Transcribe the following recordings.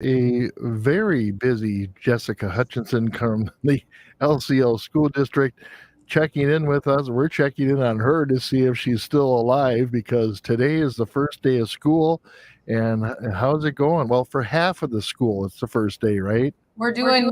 A very busy Jessica Hutchinson from the LCO School District checking in with us. We're checking in on her to see if she's still alive because today is the first day of school. And how's it going? Well, for half of the school, it's the first day, right? We're doing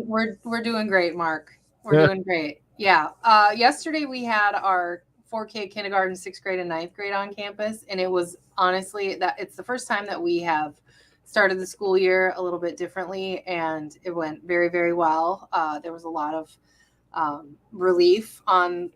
great, Mark. We're Yeah. doing great. Yeah. Yesterday we had our 4K kindergarten, sixth grade, and ninth grade on campus, and it was honestly that it's the first time that we have started the school year a little bit differently, and it went very, very well. There was a lot of relief on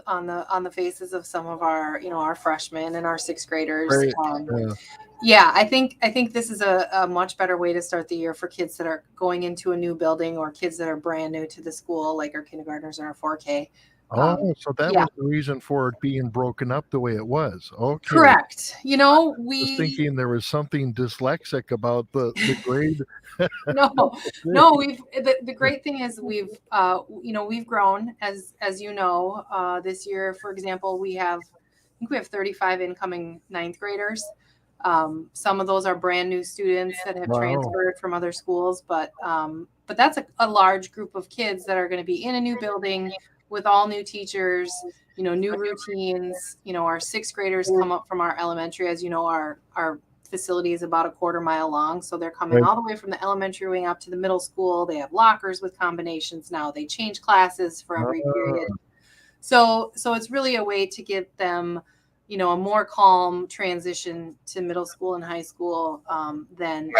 on the faces of some of our our freshmen and our sixth graders. Right. Yeah. Yeah, I think this is a much better way to start the year for kids that are going into a new building or kids that are brand new to the school, like our kindergartners and our 4K. Oh, so that Yeah, was the reason for it being broken up the way it was. Okay. correct. Was We thinking there was something dyslexic about the grade. no, no. The great thing is we've grown as this year. For example, I think we have 35 incoming ninth graders. Some of those are brand new students that have Wow. transferred from other schools, but that's a large group of kids that are going to be in a new building with all new teachers, new routines. Our sixth graders come up from our elementary, as you know, our facility is about a quarter mile long, so they're coming Right. all the way from the elementary wing up to the middle school. They have lockers with combinations now. They change classes for every period. Ah, So it's really a way to give them, a more calm transition to middle school and high school than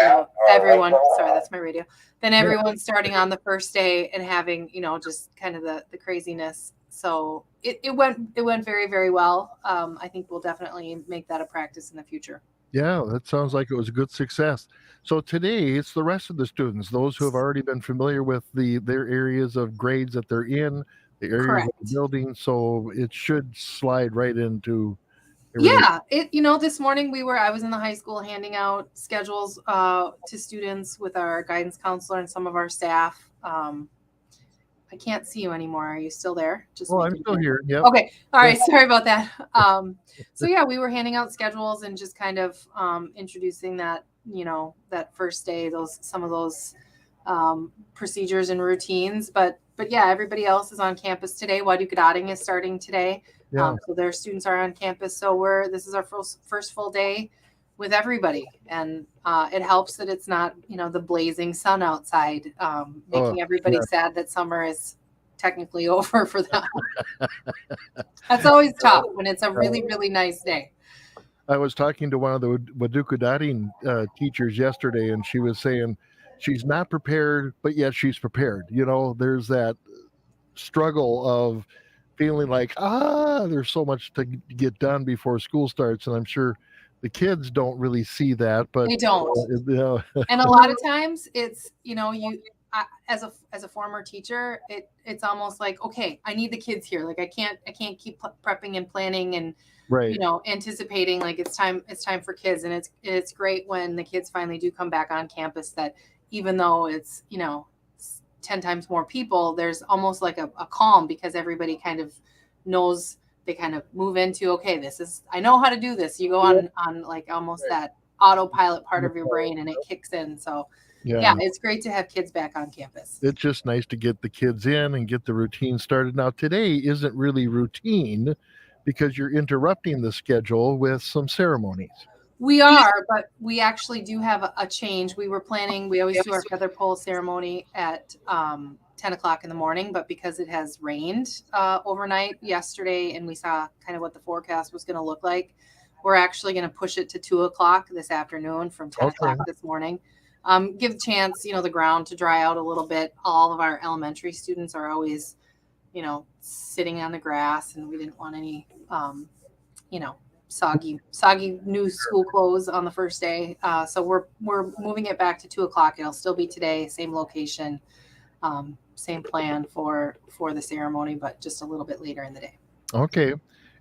everyone. Sorry, that's my radio. Than yeah. everyone starting on the first day and having just kind of the craziness. So it went very, very well. I think we'll definitely make that a practice in the future. Yeah, that sounds like it was a good success. So today it's the rest of the students, those who have already been familiar with their areas of grades that they're in, the areas of the Correct. building. So it should slide right into everything. Yeah, this morning I was in the high school handing out schedules to students with our guidance counselor and some of our staff. I can't see you anymore. Are you still there? Just Oh, I'm making still sure. here. Yep. Okay. All Yeah. right. Sorry about that. So yeah, we were handing out schedules and just kind of introducing that first day, some of those procedures and routines. But yeah, everybody else is on campus today. Wadukadotting is starting today. Yeah. So their students are on campus. So this is our first full day with everybody, and it helps that it's not the blazing sun outside, Oh, making everybody yeah. sad that summer is technically over for them. That's always tough when it's a really, really nice day. I was talking to one of the Wadukadati teachers yesterday, and she was saying she's not prepared, but yet she's prepared. There's that struggle of feeling like, there's so much to get done before school starts. And I'm sure the kids don't really see that, but, They don't. uh, And a lot of times it's as a former teacher, it's almost like, okay, I need the kids here. Like I can't keep prepping and planning and right. anticipating, like it's time for kids. And it's great when the kids finally do come back on campus, that even though it's 10 times more people, there's almost like a calm, because everybody kind of knows. They kind of move into, okay, I know how to do this. You go on like almost that autopilot part of your brain, and it kicks in. So yeah, Yeah. it's great to have kids back on campus. It's just nice to get the kids in and get the routine started. Now, today isn't really routine because you're interrupting the schedule with some ceremonies. We are, but we actually do have a change. We always do our feather pole ceremony at 10 o'clock in the morning, but because it has rained overnight yesterday and we saw kind of what the forecast was going to look like, we're actually going to push it to 2 o'clock this afternoon from 10 Okay. o'clock this morning. Give a chance, the ground to dry out a little bit. All of our elementary students are always, sitting on the grass, and we didn't want any, you know, soggy new school clothes on the first day. So we're moving it back to 2 o'clock. It'll still be today, same location, same plan for the ceremony, but just a little bit later in the day. Okay.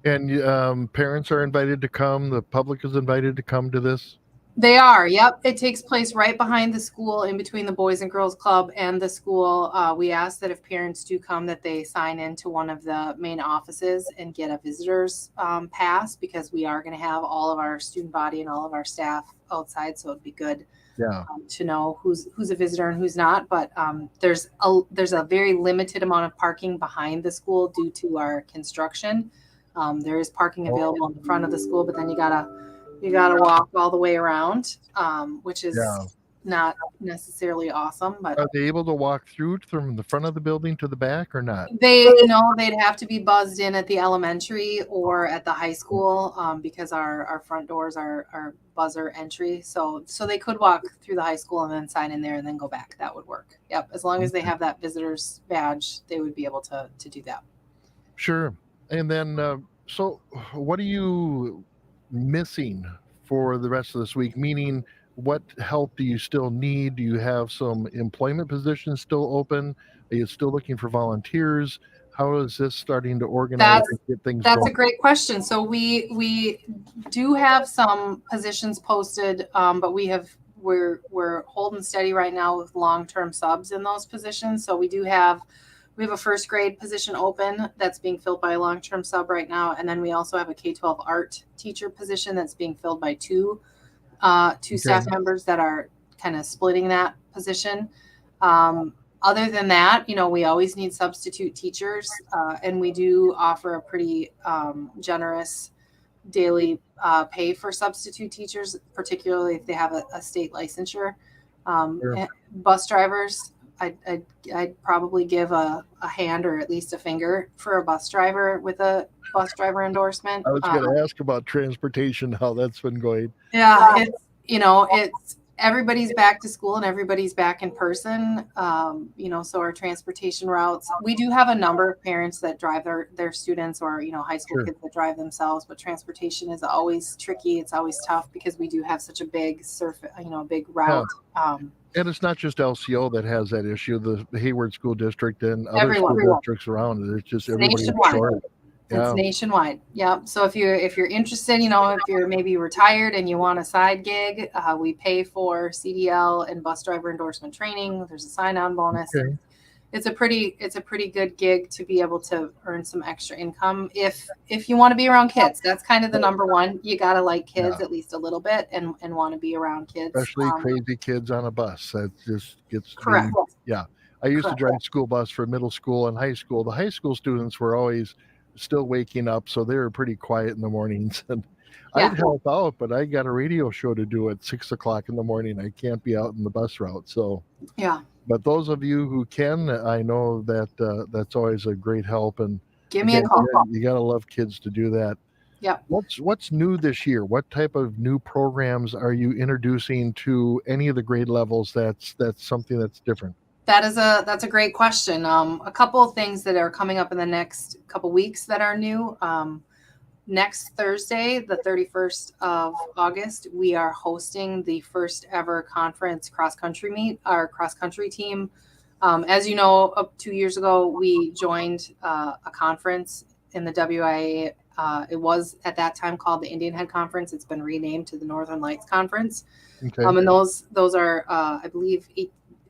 And parents are invited to come. The public is invited to come to this. They are. Yep. It takes place right behind the school, in between the Boys and Girls Club and the school. We ask that if parents do come, that they sign into one of the main offices and get a visitor's pass, because we are going to have all of our student body and all of our staff outside. So it'd be good Yeah. to know who's a visitor and who's not. But there's a very limited amount of parking behind the school due to our construction. There is parking available in the front of the school, but then you gotta walk all the way around, which is Yeah. not necessarily awesome. But Are they able to walk through from the front of the building to the back or not? they'd have to be buzzed in at the elementary or at the high school, because our front doors are buzzer entry. So they could walk through the high school and then sign in there and then go back. That would work. Yep. As long as they have that visitor's badge, they would be able to do that. Sure. And then, so what are you missing for the rest of this week? Meaning, what help do you still need? Do you have some employment positions still open? Are you still looking for volunteers? How is this starting to organize and get things That's going? a great question. So we do have some positions posted, but we're holding steady right now with long-term subs in those positions. So we have a first grade position open that's being filled by a long-term sub right now, and then we also have a K-12 art teacher position that's being filled by two staff members that are kind of splitting that position. Other than that, we always need substitute teachers, and we do offer a pretty generous daily pay for substitute teachers, particularly if they have a state licensure. Sure. Bus drivers, I'd probably give a hand or at least a finger for a bus driver with a bus driver endorsement. I was going to ask about transportation, how that's been going. Yeah, it's everybody's back to school and everybody's back in person. So our transportation routes, we do have a number of parents that drive their students, or high school Sure. kids that drive themselves, but transportation is always tricky. It's always tough because we do have such a big big route. And it's not just LCO that has that issue. The Hayward School District and other Everyone. school districts around it. It's just everybody's nationwide. short. It's nationwide. Yeah. So if you're interested, if you're maybe retired and you want a side gig, we pay for CDL and bus driver endorsement training. There's a sign-on bonus. Okay. It's a pretty good gig to be able to earn some extra income if you want to be around kids. That's kind of the number one. You gotta like kids at least a little bit and want to be around kids. Especially crazy kids on a bus. That just gets correct. Yeah. I used to drive school bus for middle school and high school. The high school students were always still waking up, so they were pretty quiet in the mornings. And I'd help out, but I got a radio show to do at 6 o'clock in the morning. I can't be out in the bus route. So yeah. But those of you who can, I know that that's always a great help. And give me a call. You got to love kids to do that. Yeah. What's new this year? What type of new programs are you introducing to any of the grade levels? That's something that's different. That's a great question. A couple of things that are coming up in the next couple weeks that are new. Next Thursday, the 31st of August, we are hosting the first ever conference cross-country meet, our cross-country team. As you know, 2 years ago, we joined a conference in the WIA. It was at that time called the Indian Head Conference. It's been renamed to the Northern Lights Conference. Okay. And those are, I believe,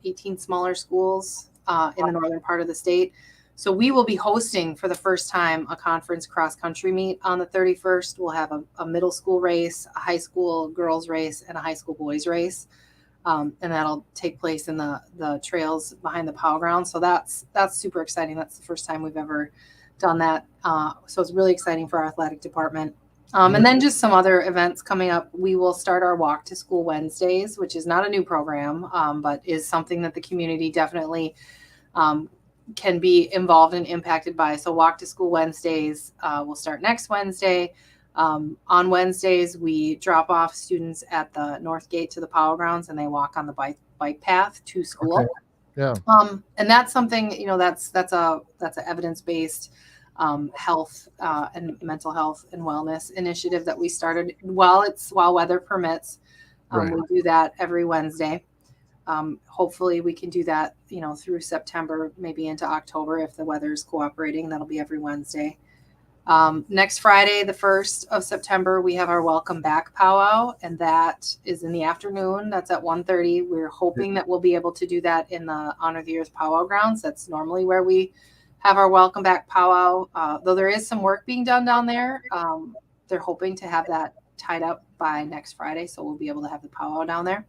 18 smaller schools in the northern part of the state. So we will be hosting for the first time a conference cross-country meet on the 31st. We'll have a middle school race, a high school girls race, and a high school boys race. And that'll take place in the trails behind the Powell ground. So that's super exciting. That's the first time we've ever done that. So it's really exciting for our athletic department. And then just some other events coming up. We will start our Walk to School Wednesdays, which is not a new program, but is something that the community definitely can be involved and impacted by. So Walk to School Wednesdays will start next Wednesday. On Wednesdays, we drop off students at the north gate to the Powell grounds, and they walk on the bike path to school. Okay. Yeah. And that's something, that's a evidence-based health and mental health and wellness initiative that we started while weather permits. Right. We do that every Wednesday. Hopefully we can do that, through September, maybe into October if the weather is cooperating. That'll be every Wednesday. Next Friday, the 1st of September, we have our Welcome Back powwow, and that is in the afternoon. That's at 1:30. We're hoping that we'll be able to do that in the Honor the Earth powwow grounds. That's normally where we have our Welcome Back powwow. Though there is some work being done down there, they're hoping to have that tied up by next Friday, so we'll be able to have the powwow down there.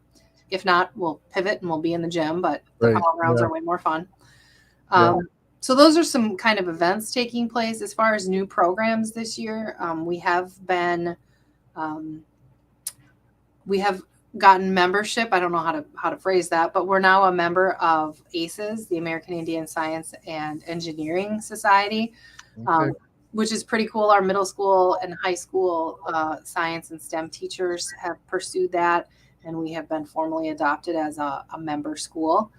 If not, we'll pivot and we'll be in the gym, but the Right. polo grounds Yeah. are way more fun. Yeah. So those are some kind of events taking place. As far as new programs this year, we have gotten membership. I don't know how to phrase that, but we're now a member of ACES, the American Indian Science and Engineering Society, Okay. which is pretty cool. Our middle school and high school science and STEM teachers have pursued that, and we have been formally adopted as a member school.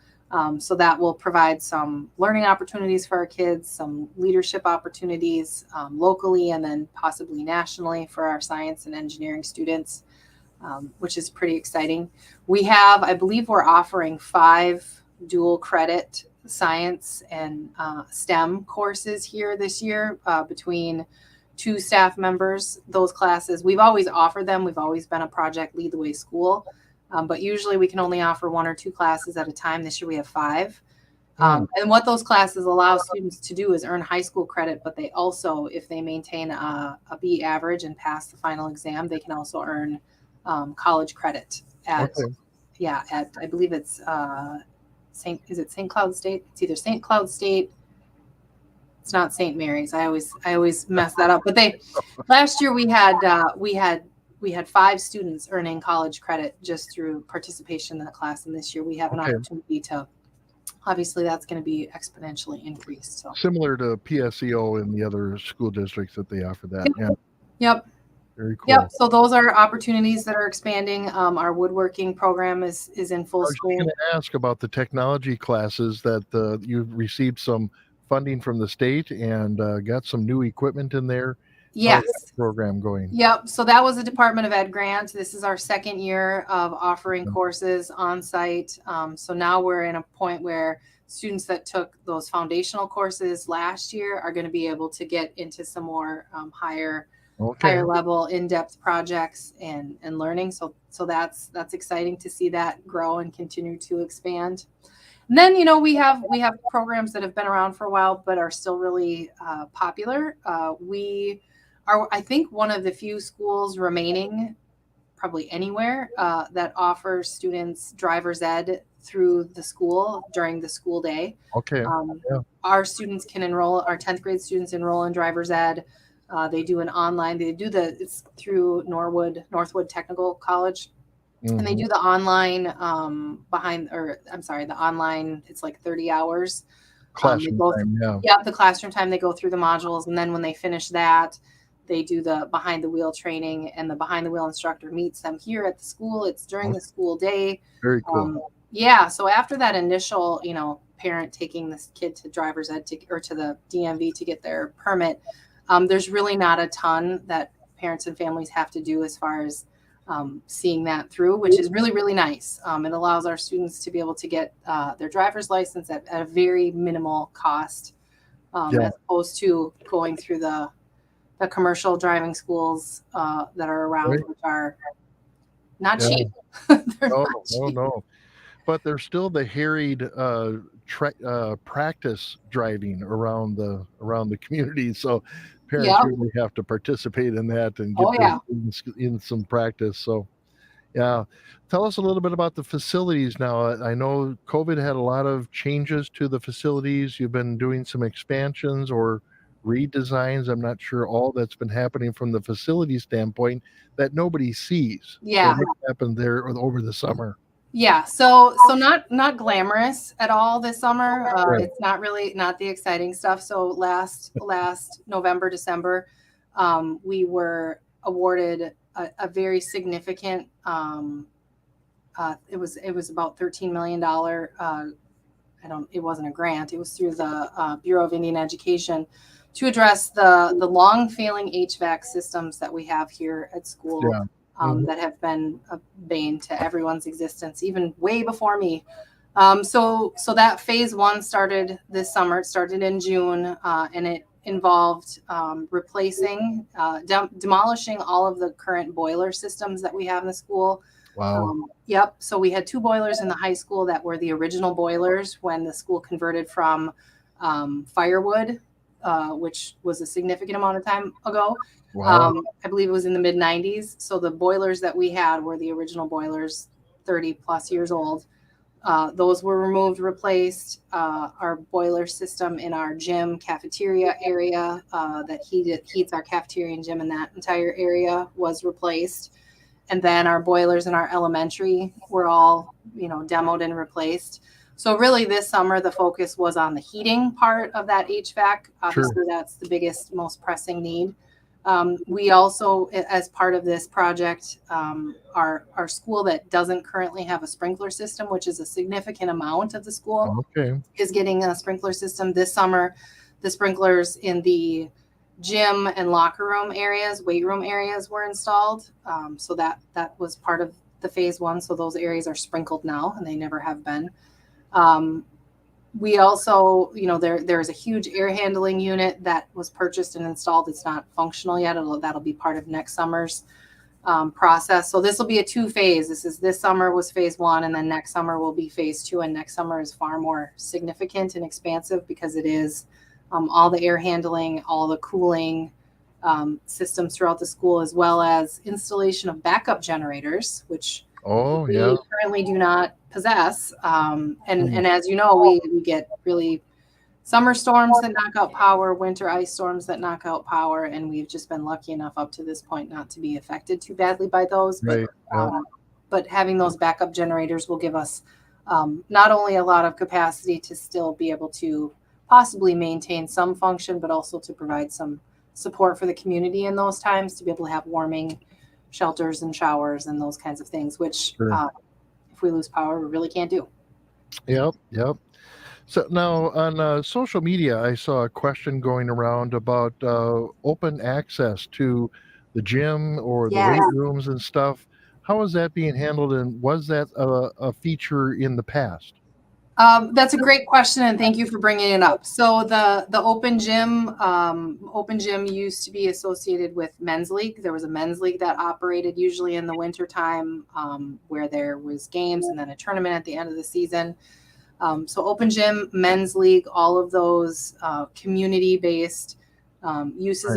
So that will provide some learning opportunities for our kids, some leadership opportunities locally, and then possibly nationally for our science and engineering students, which is pretty exciting. I believe we're offering 5 dual credit science and STEM courses here this year between 2 staff members. Those classes, we've always offered them. We've always been a Project Lead the Way school. But usually we can only offer 1 or 2 classes at a time. This year we have 5. And what those classes allow students to do is earn high school credit, but they also, if they maintain a B average and pass the final exam, they can also earn college credit at I believe it's St. Cloud State? It's either St. Cloud State. It's not St. Mary's. I always mess that up. But last year we had 5 students earning college credit just through participation in the class, and this year we have an opportunity to. Obviously, that's going to be exponentially increased. So similar to PSEO in the other school districts that they offer that. Yeah. Yep. Very cool. Yep. So those are opportunities that are expanding. Our woodworking program is in full swing. I was going to ask about the technology classes that you've received some funding from the state and got some new equipment in there. Yes. How's that program going? Yep. So that was a Department of Ed grant. This is our 2nd year of offering courses on site. So now we're in a point where students that took those foundational courses last year are going to be able to get into some more higher level in-depth projects and learning. So that's exciting to see that grow and continue to expand. And then, we have programs that have been around for a while, but are still really popular. We are, I think, one of the few schools remaining probably anywhere that offers students driver's ed through the school during the school day. Okay. Our students can enroll, our 10th grade students enroll in driver's ed. They do an online, it's through Northwood Technical College. Mm-hmm. And they do the online the online, it's like 30 hours. Classroom time, yeah. Yeah, the classroom time, they go through the modules. And then when they finish that, they do the behind the wheel training, and the behind the wheel instructor meets them here at the school. It's during the school day. Very cool. So after that initial, parent taking this kid to driver's ed or to the DMV to get their permit, there's really not a ton that parents and families have to do as far as seeing that through, which is really, really nice. It allows our students to be able to get their driver's license at a very minimal cost, as opposed to going through the commercial driving schools that are around, which are not cheap. No. But there's still the harried practice driving around the community. So parents really have to participate in that and get their students in some practice. So, tell us a little bit about the facilities now. I know COVID had a lot of changes to the facilities. You've been doing some expansions or redesigns. I'm not sure all that's been happening from the facility standpoint that nobody sees. Yeah. So what happened there over the summer? Yeah, so not glamorous at all this summer. It's not the exciting stuff. So last November, December, we were awarded a very significant. It was about $13 million. It wasn't a grant. It was through the Bureau of Indian Education to address the long failing HVAC systems that we have here at school. Yeah. That have been a bane to everyone's existence, even way before me. So that phase 1 started this summer. It started in June, and it involved replacing, demolishing all of the current boiler systems that we have in the school. Wow. Yep. So we had 2 boilers in the high school that were the original boilers when the school converted from firewood, which was a significant amount of time ago. Wow. I believe it was in the mid 90s. So the boilers that we had were the original boilers 30 plus years old. Those were removed, replaced. Our boiler system in our gym cafeteria area that heats our cafeteria and gym in that entire area was replaced. And then our boilers in our elementary were all, demoed and replaced. So really this summer, the focus was on the heating part of that HVAC. Obviously, that's the biggest, most pressing need. We also, as part of this project, our school that doesn't currently have a sprinkler system, which is a significant amount of the school, is getting a sprinkler system this summer. The sprinklers in the gym and locker room areas, weight room areas were installed. So that was part of the phase one. So those areas are sprinkled now, and they never have been. We also, there's a huge air handling unit that was purchased and installed. It's not functional yet. That'll be part of next summer's process. So this will be a 2-phase. This summer was phase one, and then next summer will be phase two. And next summer is far more significant and expansive because it is all the air handling, all the cooling systems throughout the school, as well as installation of backup generators, which we currently do not possess. And as you know, we get really summer storms that knock out power, winter ice storms that knock out power, and we've just been lucky enough up to this point not to be affected too badly by those. But having those backup generators will give us not only a lot of capacity to still be able to possibly maintain some function, but also to provide some support for the community in those times, to be able to have warming shelters and showers and those kinds of things, which if we lose power, we really can't do. Yep. So now on social media, I saw a question going around about open access to the gym or the weight rooms and stuff. How is that being handled, and was that a feature in the past? That's a great question, and thank you for bringing it up. So the open gym used to be associated with men's league. There was a men's league that operated usually in the winter time, where there was games and then a tournament at the end of the season. So open gym, men's league, all of those community-based uses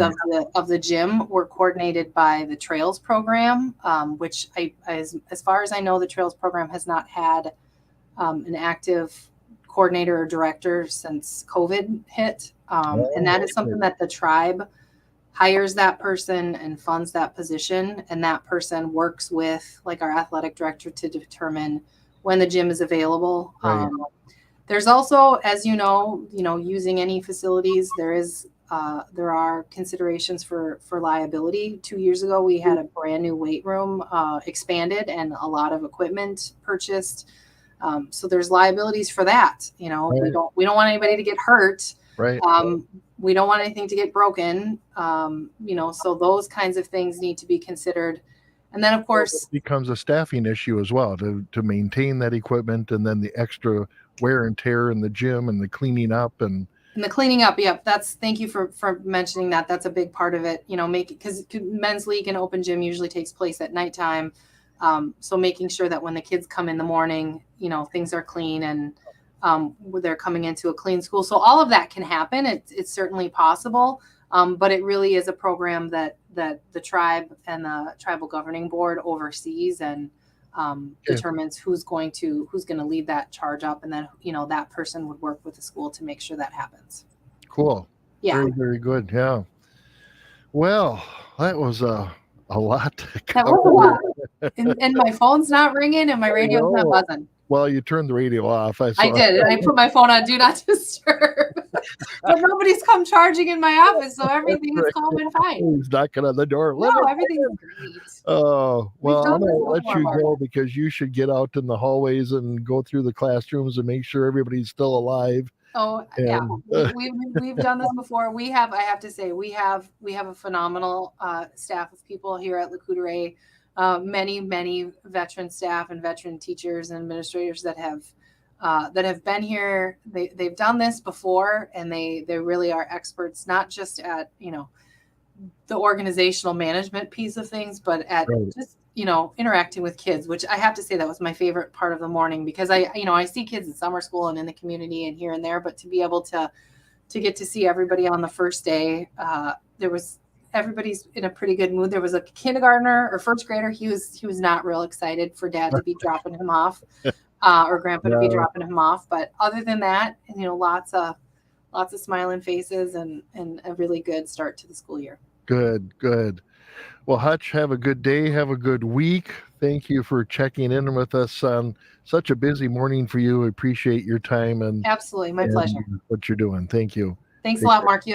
of the gym were coordinated by the Trails program, which as far as I know, the Trails program has not had an active coordinator or director since COVID hit. And that is something that the tribe hires that person and funds that position. And that person works with like our athletic director to determine when the gym is available. There's also, as you know, using any facilities, there are considerations for liability. 2 years ago, we had a brand new weight room expanded and a lot of equipment purchased. So there's liabilities for that. We don't want anybody to get hurt. We don't want anything to get broken. So those kinds of things need to be considered. And then of course it becomes a staffing issue as well to maintain that equipment, and then the extra wear and tear in the gym and the cleaning up and the cleaning up. Yeah, thank you for mentioning that. That's a big part of it. Because men's league and open gym usually takes place at nighttime. So making sure that when the kids come in the morning, things are clean and they're coming into a clean school. So all of that can happen. It's certainly possible. But it really is a program that the tribe and the tribal governing board oversees and determines who's going to lead that charge up. And then, that person would work with the school to make sure that happens. Cool. Yeah. Very, very good. Yeah. Well, that was a lot to cover. That was a lot. And my phone's not ringing and my radio's not buzzing. Well, you turned the radio off. I did. And I put my phone on Do Not Disturb. But nobody's come charging in my office, so everything is calm and fine. He's knocking on the door. No, everything's great. Oh, well, I'm going to let you go because you should get out in the hallways and go through the classrooms and make sure everybody's still alive. Oh, yeah. We've done this before. I have to say, we have a phenomenal staff of people here at Le Coudray. Many veteran staff and veteran teachers and administrators that have been here. They've done this before, and they really are experts, not just at the organizational management piece of things, but at just interacting with kids, which I have to say that was my favorite part of the morning, because I see kids in summer school and in the community and here and there, but to be able to get to see everybody on the first day, there was everybody's in a pretty good mood. There was a kindergartner or first grader. He was not real excited for dad to be dropping him off, or grandpa to be dropping him off. But other than that, lots of smiling faces and a really good start to the school year. Good. Well, Hutch, have a good day. Have a good week. Thank you for checking in with us on such a busy morning for you. I appreciate your time and absolutely my pleasure. What you're doing. Thank you. Thanks a lot, Mark. You